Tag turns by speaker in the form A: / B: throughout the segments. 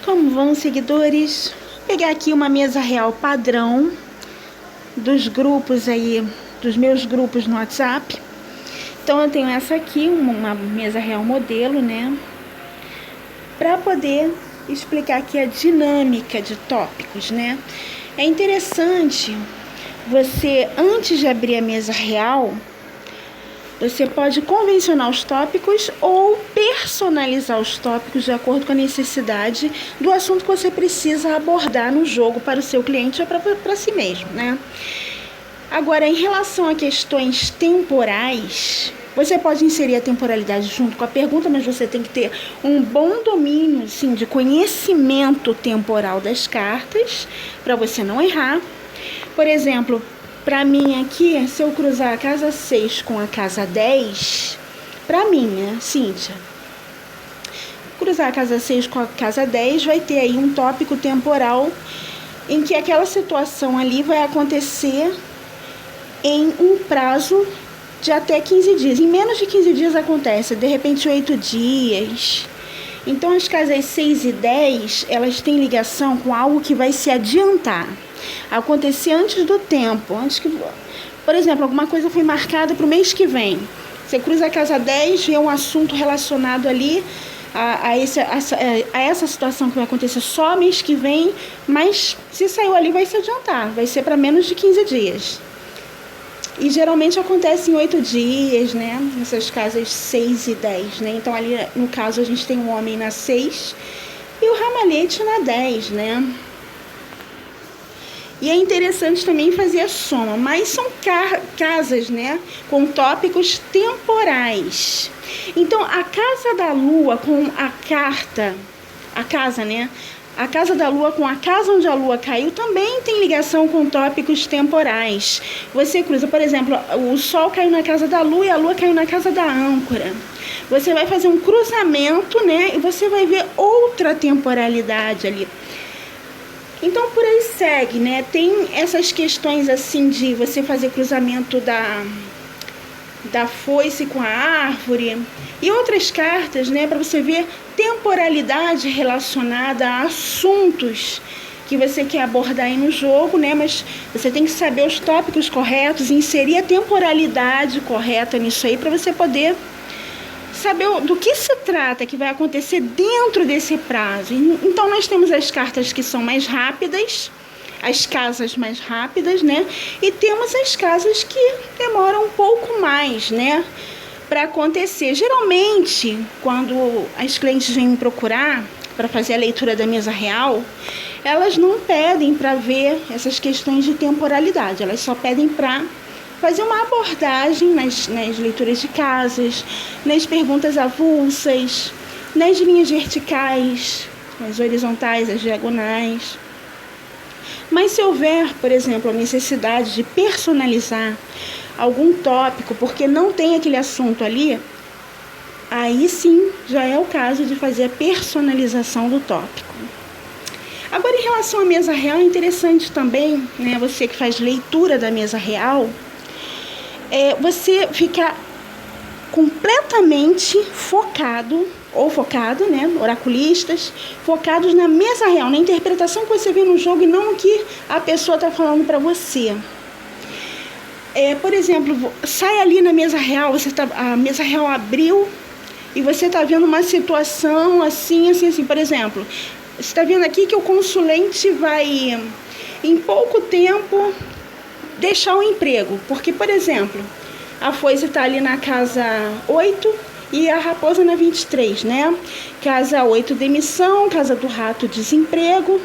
A: Como vão, seguidores? Vou pegar aqui uma mesa real padrão dos grupos aí, dos meus grupos no WhatsApp. Então eu tenho essa aqui, uma mesa real modelo, né? Para poder explicar aqui a dinâmica de tópicos, né? É interessante você, antes de abrir a mesa real, você pode convencionar os tópicos ou personalizar os tópicos de acordo com a necessidade do assunto que você precisa abordar no jogo para o seu cliente ou para si mesmo, né? Agora, em relação a questões temporais, você pode inserir a temporalidade junto com a pergunta, mas você tem que ter um bom domínio, sim, de conhecimento temporal das cartas, para você não errar. Por exemplo, para mim aqui, se eu cruzar a casa 6 com a casa 10, para mim, né, Cíntia? Cruzar a casa 6 com a casa 10 vai ter aí um tópico temporal em que aquela situação ali vai acontecer em um prazo de até 15 dias. Em menos de 15 dias acontece, de repente 8 dias. Então as casas 6 e 10, elas têm ligação com algo que vai se adiantar, acontecer antes do tempo, por exemplo, alguma coisa foi marcada para o mês que vem. Você cruza a casa 10, vê um assunto relacionado ali a essa situação que vai acontecer só mês que vem, mas se saiu ali vai se adiantar, vai ser para menos de 15 dias. E geralmente acontece em 8 dias, né? Nessas casas 6 e 10, né? Então ali, no caso, a gente tem o homem na 6 e o ramalhete na 10, né? E é interessante também fazer a soma, mas são casas, né, com tópicos temporais. Então, a casa da lua com a carta, a casa, né, a casa da lua com a casa onde a lua caiu também tem ligação com tópicos temporais. Você cruza, por exemplo, o sol caiu na casa da lua e a lua caiu na casa da âncora. Você vai fazer um cruzamento, né, e você vai ver outra temporalidade ali. Então, por aí segue, né? Tem essas questões assim de você fazer cruzamento da foice com a árvore e outras cartas, né? Para você ver temporalidade relacionada a assuntos que você quer abordar aí no jogo, né? Mas você tem que saber os tópicos corretos, inserir a temporalidade correta nisso aí para você poder saber do que se trata, que vai acontecer dentro desse prazo. Então, nós temos as cartas que são mais rápidas, as casas mais rápidas, né? E temos as casas que demoram um pouco mais, né, para acontecer. Geralmente, quando as clientes vêm me procurar para fazer a leitura da mesa real, elas não pedem para ver essas questões de temporalidade, elas só pedem para fazer uma abordagem nas leituras de casas, nas perguntas avulsas, nas linhas verticais, as horizontais, as diagonais. Mas se houver, por exemplo, a necessidade de personalizar algum tópico, porque não tem aquele assunto ali, aí sim já é o caso de fazer a personalização do tópico. Agora, em relação à mesa real, é interessante também, né, você que faz leitura da mesa real, você ficar completamente focado, né, oraculistas, focados na mesa real, na interpretação que você vê no jogo e não no que a pessoa está falando para você. Por exemplo, sai ali na mesa real, a mesa real abriu e você está vendo uma situação assim, por exemplo, você está vendo aqui que o consulente vai, em pouco tempo, deixar o emprego, porque, por exemplo, a foice está ali na casa 8 e a raposa na 23, né? Casa 8, demissão, casa do rato, desemprego.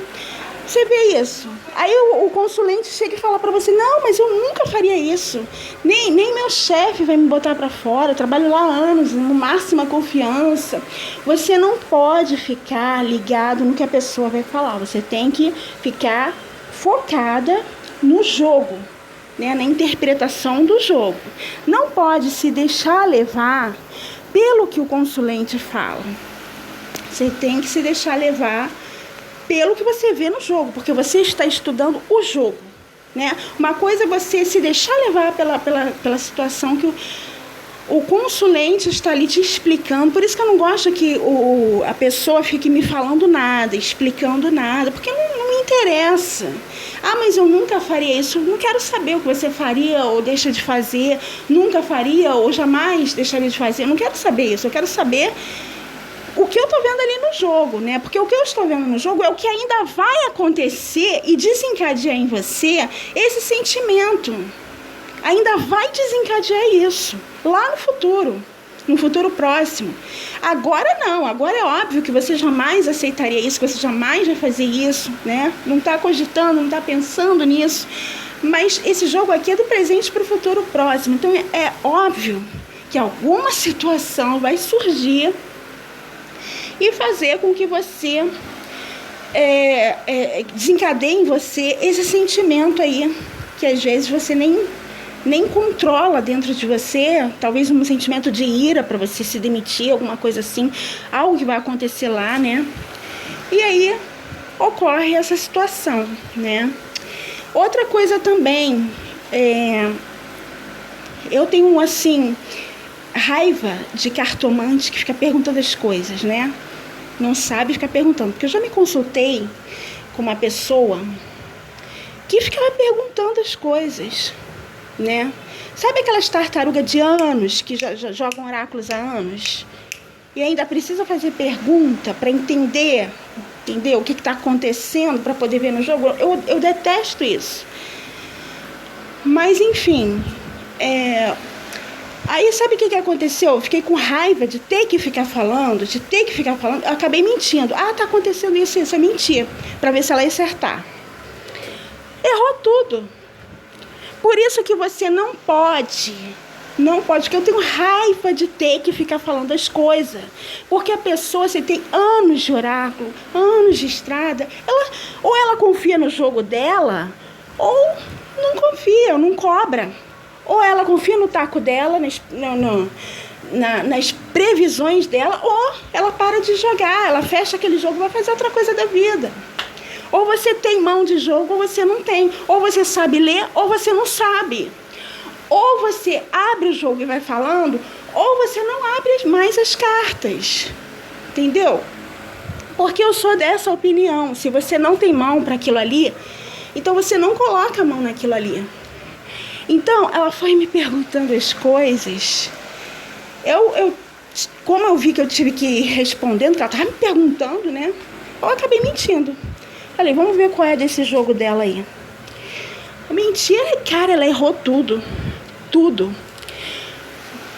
A: Você vê isso. Aí o consulente chega e fala para você, não, mas eu nunca faria isso. Nem meu chefe vai me botar para fora, eu trabalho lá há anos, no máxima confiança. Você não pode ficar ligado no que a pessoa vai falar, você tem que ficar focada no jogo, né, na interpretação do jogo. Não pode se deixar levar pelo que o consulente fala. Você tem que se deixar levar pelo que você vê no jogo, porque você está estudando o jogo, né? Uma coisa é você se deixar levar pela situação O consulente está ali te explicando, por isso que eu não gosto que a pessoa fique me falando nada, explicando nada, porque não me interessa. Ah, mas eu nunca faria isso, não quero saber o que você faria ou deixa de fazer, nunca faria ou jamais deixaria de fazer, eu não quero saber isso, eu quero saber o que eu estou vendo ali no jogo, né? Porque o que eu estou vendo no jogo é o que ainda vai acontecer e desencadear em você esse sentimento. Ainda vai desencadear isso lá no futuro próximo. Agora não, agora é óbvio que você jamais aceitaria isso, que você jamais vai fazer isso, né? Não está cogitando, não está pensando nisso. Mas esse jogo aqui é do presente para o futuro próximo. Então é óbvio que alguma situação vai surgir e fazer com que você desencadeie em você esse sentimento aí, que às vezes você nem controla dentro de você, talvez um sentimento de ira para você se demitir, alguma coisa assim, algo que vai acontecer lá, né? E aí ocorre essa situação, né? Outra coisa também, eu tenho, assim, raiva de cartomante que fica perguntando as coisas, né? Não sabe ficar perguntando, porque eu já me consultei com uma pessoa que ficava perguntando as coisas, né? Sabe aquelas tartarugas de anos que já jogam oráculos há anos e ainda precisa fazer pergunta para entender o que está acontecendo para poder ver no jogo? Eu detesto isso. Mas enfim, aí sabe o que aconteceu? Eu fiquei com raiva de ter que ficar falando, eu acabei mentindo. Ah, tá acontecendo isso, eu menti, para ver se ela ia acertar. Errou tudo. Por isso que você não pode, porque eu tenho raiva de ter que ficar falando as coisas. Porque a pessoa, você tem anos de oráculo, anos de estrada, ou ela confia no jogo dela, ou não confia, não cobra. Ou ela confia no taco dela, nas previsões dela, ou ela para de jogar, ela fecha aquele jogo e vai fazer outra coisa da vida. Ou você tem mão de jogo, ou você não tem. Ou você sabe ler, ou você não sabe. Ou você abre o jogo e vai falando, ou você não abre mais as cartas. Entendeu? Porque eu sou dessa opinião. Se você não tem mão para aquilo ali, então você não coloca a mão naquilo ali. Então, ela foi me perguntando as coisas. Como eu vi que eu tive que ir respondendo, que ela estava me perguntando, né? Eu acabei mentindo. Falei, vamos ver qual é desse jogo dela aí. Mentira, cara, ela errou tudo. Tudo.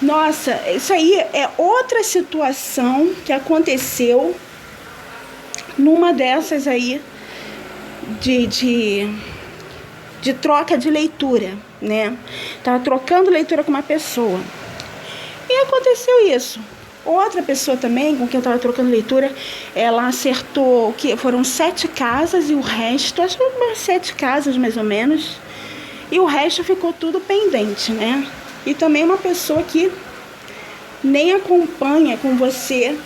A: Nossa, isso aí é outra situação que aconteceu numa dessas aí de troca de leitura, né? Tava trocando leitura com uma pessoa. E aconteceu isso. Outra pessoa também, com quem eu estava trocando leitura, ela acertou que foram 7 casas e o resto, acho que umas 7 casas mais ou menos, e o resto ficou tudo pendente, né? E também uma pessoa que nem acompanha com você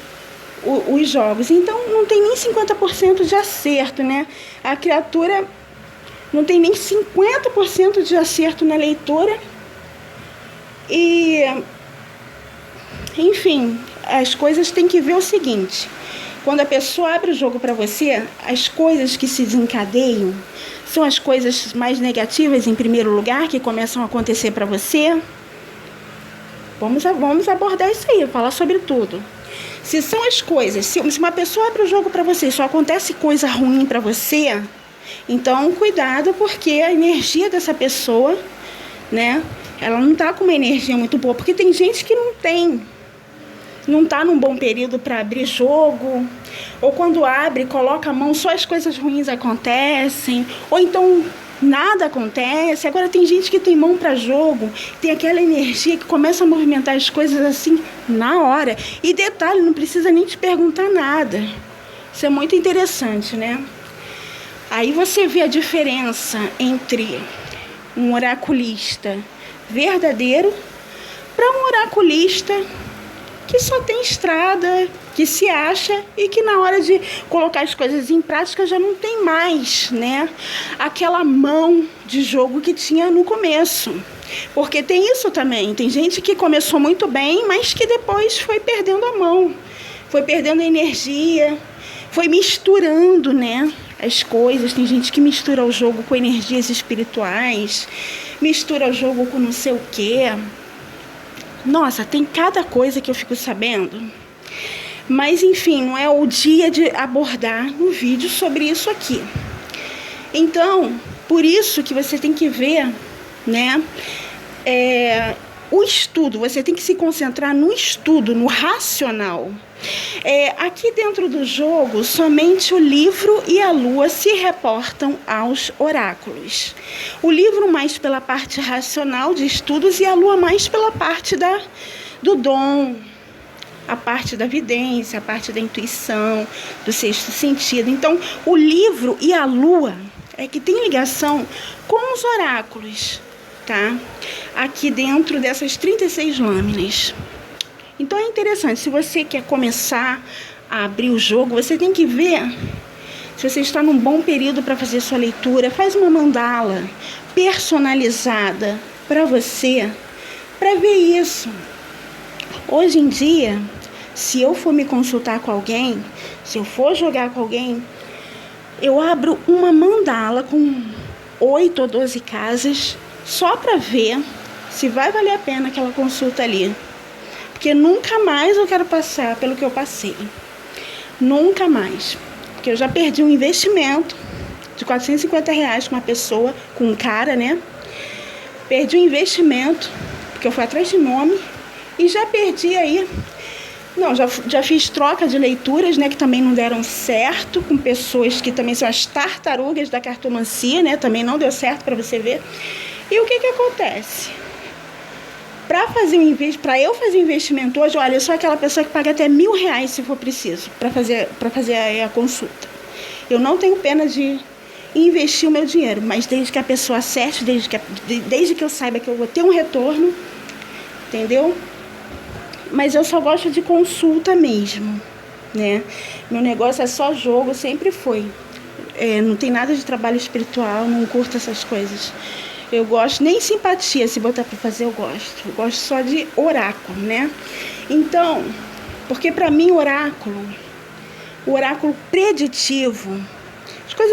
A: os jogos. Então, não tem nem 50% de acerto, né? A criatura não tem nem 50% de acerto na leitura. E, enfim, as coisas têm que ver o seguinte: quando a pessoa abre o jogo para você, as coisas que se desencadeiam são as coisas mais negativas em primeiro lugar, que começam a acontecer para você. Vamos abordar isso aí, falar sobre tudo. Se são as coisas, se uma pessoa abre o jogo para você e só acontece coisa ruim para você, então cuidado, porque a energia dessa pessoa, né, ela não tá com uma energia muito boa, porque tem gente que não tá num bom período para abrir jogo, ou quando abre, coloca a mão, só as coisas ruins acontecem, ou então nada acontece. Agora tem gente que tem mão para jogo, tem aquela energia que começa a movimentar as coisas assim na hora. E detalhe, não precisa nem te perguntar nada. Isso é muito interessante, né? Aí você vê a diferença entre um oraculista verdadeiro para um oraculista que só tem estrada, que se acha e que na hora de colocar as coisas em prática já não tem mais, né, aquela mão de jogo que tinha no começo. Porque tem isso também, tem gente que começou muito bem, mas que depois foi perdendo a mão, foi perdendo a energia, foi misturando, né, as coisas. Tem gente que mistura o jogo com energias espirituais, mistura o jogo com não sei o quê. Nossa, tem cada coisa que eu fico sabendo. Mas, enfim, não é o dia de abordar no vídeo sobre isso aqui. Então, por isso que você tem que ver, né, o estudo. Você tem que se concentrar no estudo, no racional. Aqui dentro do jogo, somente o livro e a lua se reportam aos oráculos. O livro mais pela parte racional de estudos e a lua mais pela parte do dom, a parte da vidência, a parte da intuição, do sexto sentido. Então, o livro e a lua é que tem ligação com os oráculos, tá? Aqui dentro dessas 36 lâminas. Então, é interessante, se você quer começar a abrir o jogo, você tem que ver se você está num bom período para fazer sua leitura. Faz uma mandala personalizada para você, para ver isso. Hoje em dia, se eu for me consultar com alguém, se eu for jogar com alguém, eu abro uma mandala com 8 ou 12 casas só para ver se vai valer a pena aquela consulta ali. Porque nunca mais eu quero passar pelo que eu passei. Nunca mais. Porque eu já perdi um investimento de R$450 com uma pessoa, com um cara, né? Perdi um investimento, porque eu fui atrás de nome. E já perdi aí... Não, já fiz troca de leituras, né? Que também não deram certo, com pessoas que também são as tartarugas da cartomancia, né? Também não deu certo, para você ver. E o que acontece? Para eu fazer um investimento hoje, olha, eu sou aquela pessoa que paga até R$1.000 se for preciso, para fazer a consulta. Eu não tenho pena de investir o meu dinheiro, mas desde que a pessoa acerte, desde que eu saiba que eu vou ter um retorno, entendeu? Mas eu só gosto de consulta mesmo, né? Meu negócio é só jogo, sempre foi. Não tem nada de trabalho espiritual, não curto essas coisas. Eu gosto, nem simpatia, se botar para fazer, eu gosto. Eu gosto só de oráculo, né? Então, porque para mim o oráculo preditivo,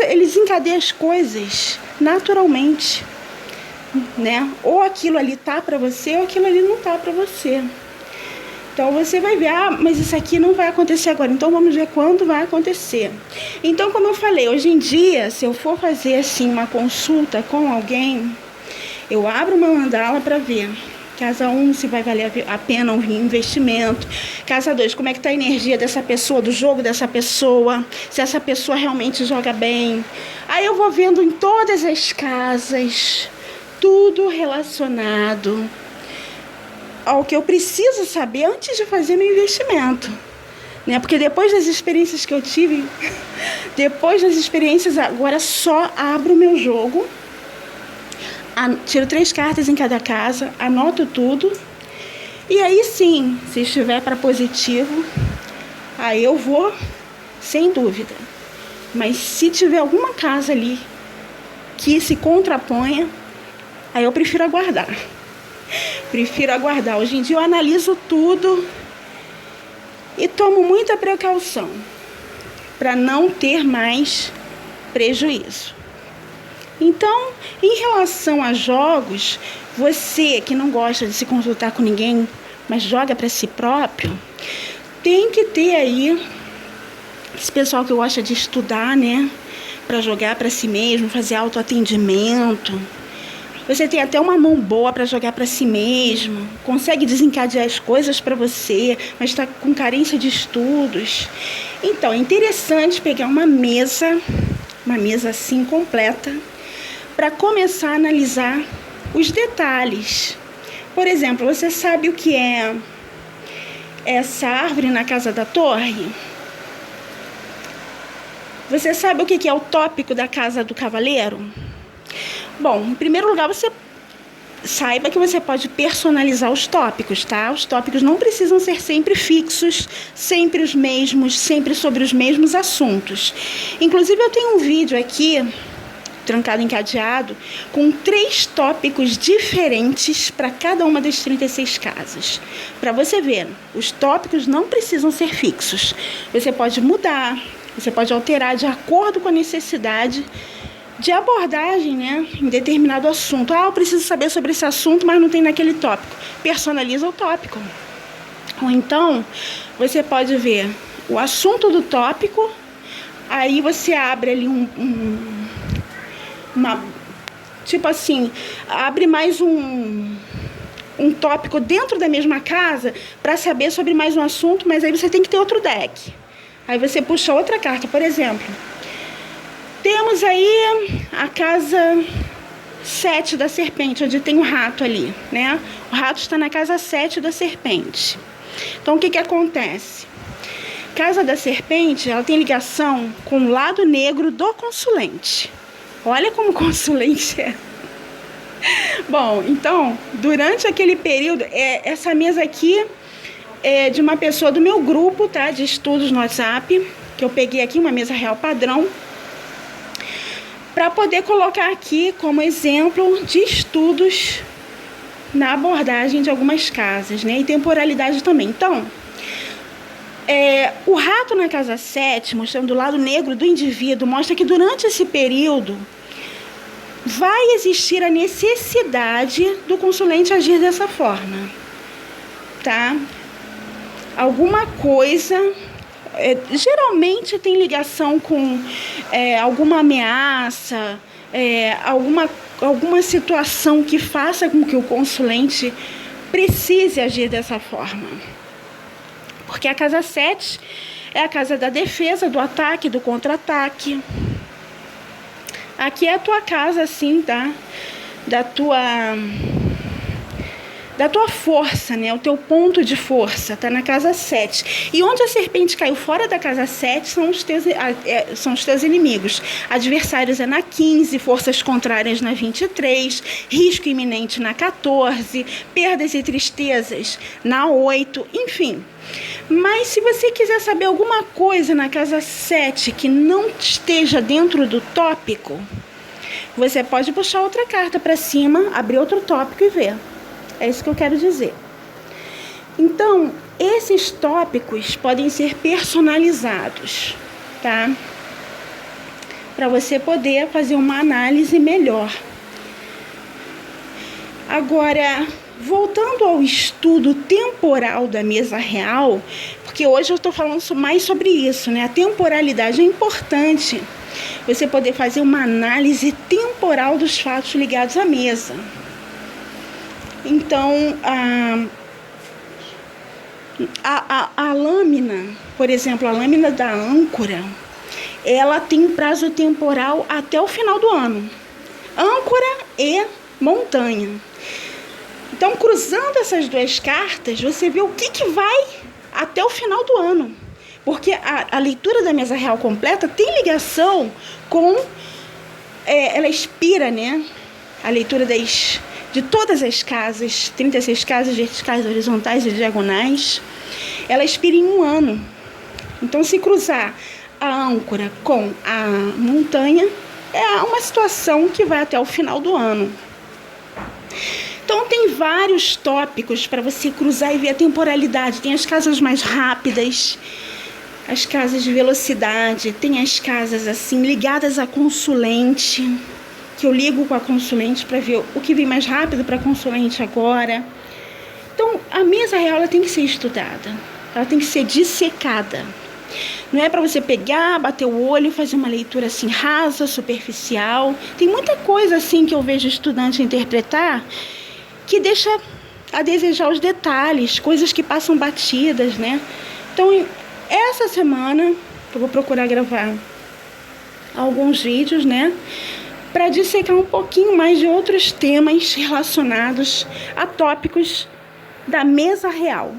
A: eles encadeiam as coisas naturalmente, né? Ou aquilo ali tá para você, ou aquilo ali não tá para você. Então você vai ver, mas isso aqui não vai acontecer agora, então vamos ver quando vai acontecer. Então, como eu falei, hoje em dia, se eu for fazer assim uma consulta com alguém, eu abro uma mandala para ver. Casa 1, se vai valer a pena um investimento. Casa 2, como é que está a energia dessa pessoa, do jogo dessa pessoa, se essa pessoa realmente joga bem. Aí eu vou vendo em todas as casas, tudo relacionado ao que eu preciso saber antes de fazer meu investimento, né? Porque depois das experiências que eu tive, agora só abro o meu jogo, tiro 3 cartas em cada casa, anoto tudo, e aí sim, se estiver para positivo, aí eu vou, sem dúvida. Mas se tiver alguma casa ali que se contraponha, aí eu prefiro aguardar. Hoje em dia eu analiso tudo e tomo muita precaução para não ter mais prejuízo. Então, em relação a jogos, você que não gosta de se consultar com ninguém, mas joga para si próprio, tem que ter aí esse pessoal que gosta de estudar, né? Para jogar para si mesmo, fazer autoatendimento. Você tem até uma mão boa para jogar para si mesmo, consegue desencadear as coisas para você, mas está com carência de estudos. Então, é interessante pegar uma mesa assim completa, para começar a analisar os detalhes. Por exemplo, você sabe o que é essa árvore na casa da torre? Você sabe o que é o tópico da casa do cavaleiro? Bom, em primeiro lugar, você saiba que você pode personalizar os tópicos, tá? Os tópicos não precisam ser sempre fixos, sempre os mesmos, sempre sobre os mesmos assuntos. Inclusive, eu tenho um vídeo aqui trancado, encadeado, com 3 tópicos diferentes para cada uma das 36 casas. Para você ver, os tópicos não precisam ser fixos. Você pode mudar, você pode alterar de acordo com a necessidade de abordagem, né, em determinado assunto. Eu preciso saber sobre esse assunto, mas não tem naquele tópico. Personaliza o tópico. Ou então, você pode ver o assunto do tópico, aí você abre ali tipo assim, abre mais um tópico dentro da mesma casa para saber sobre mais um assunto, mas aí você tem que ter outro deck. Aí você puxa outra carta, por exemplo. Temos aí a casa 7 da serpente, onde tem o rato ali, né? O rato está na casa 7 da serpente. Então, o que acontece? Casa da serpente, ela tem ligação com o lado negro do consulente. Olha como o consulente é. Bom, então, durante aquele período, essa mesa aqui é de uma pessoa do meu grupo, tá? De estudos no WhatsApp, que eu peguei aqui, uma mesa real padrão, para poder colocar aqui como exemplo de estudos na abordagem de algumas casas, né? E temporalidade também. Então, o rato na casa 7, mostrando o lado negro do indivíduo, mostra que durante esse período vai existir a necessidade do consulente agir dessa forma, tá? Alguma coisa, geralmente tem ligação com alguma ameaça, alguma situação que faça com que o consulente precise agir dessa forma. Porque a casa 7 é a casa da defesa, do ataque, do contra-ataque. Aqui é a tua casa, assim, tá? Da tua força, né? O teu ponto de força tá na casa 7. E onde a serpente caiu fora da casa 7 são os teus inimigos. Adversários é na 15, forças contrárias na 23, risco iminente na 14, perdas e tristezas na 8, enfim. Mas se você quiser saber alguma coisa na casa 7 que não esteja dentro do tópico, você pode puxar outra carta para cima, abrir outro tópico e ver. É isso que eu quero dizer. Então, esses tópicos podem ser personalizados, tá? Para você poder fazer uma análise melhor. Agora, voltando ao estudo temporal da mesa real, porque hoje eu estou falando mais sobre isso, né? A temporalidade é importante. Você poder fazer uma análise temporal dos fatos ligados à mesa. Então, a lâmina, por exemplo, a lâmina da âncora, ela tem um prazo temporal até o final do ano. Âncora e montanha. Então, cruzando essas duas cartas, você vê o que vai até o final do ano. Porque a leitura da mesa real completa tem ligação com... ela expira, né? A leitura de todas as casas, 36 casas verticais, horizontais e diagonais, ela expira em um ano. Então, se cruzar a âncora com a montanha, é uma situação que vai até o final do ano. Então, tem vários tópicos para você cruzar e ver a temporalidade. Tem as casas mais rápidas, as casas de velocidade, tem as casas assim ligadas a consulente, que eu ligo com a consulente para ver o que vem mais rápido para a consulente agora. Então, a mesa real ela tem que ser estudada, ela tem que ser dissecada. Não é para você pegar, bater o olho e fazer uma leitura assim rasa, superficial. Tem muita coisa assim que eu vejo estudante interpretar que deixa a desejar os detalhes, coisas que passam batidas, né? Então, essa semana eu vou procurar gravar alguns vídeos, né? Para dissecar um pouquinho mais de outros temas relacionados a tópicos da mesa real.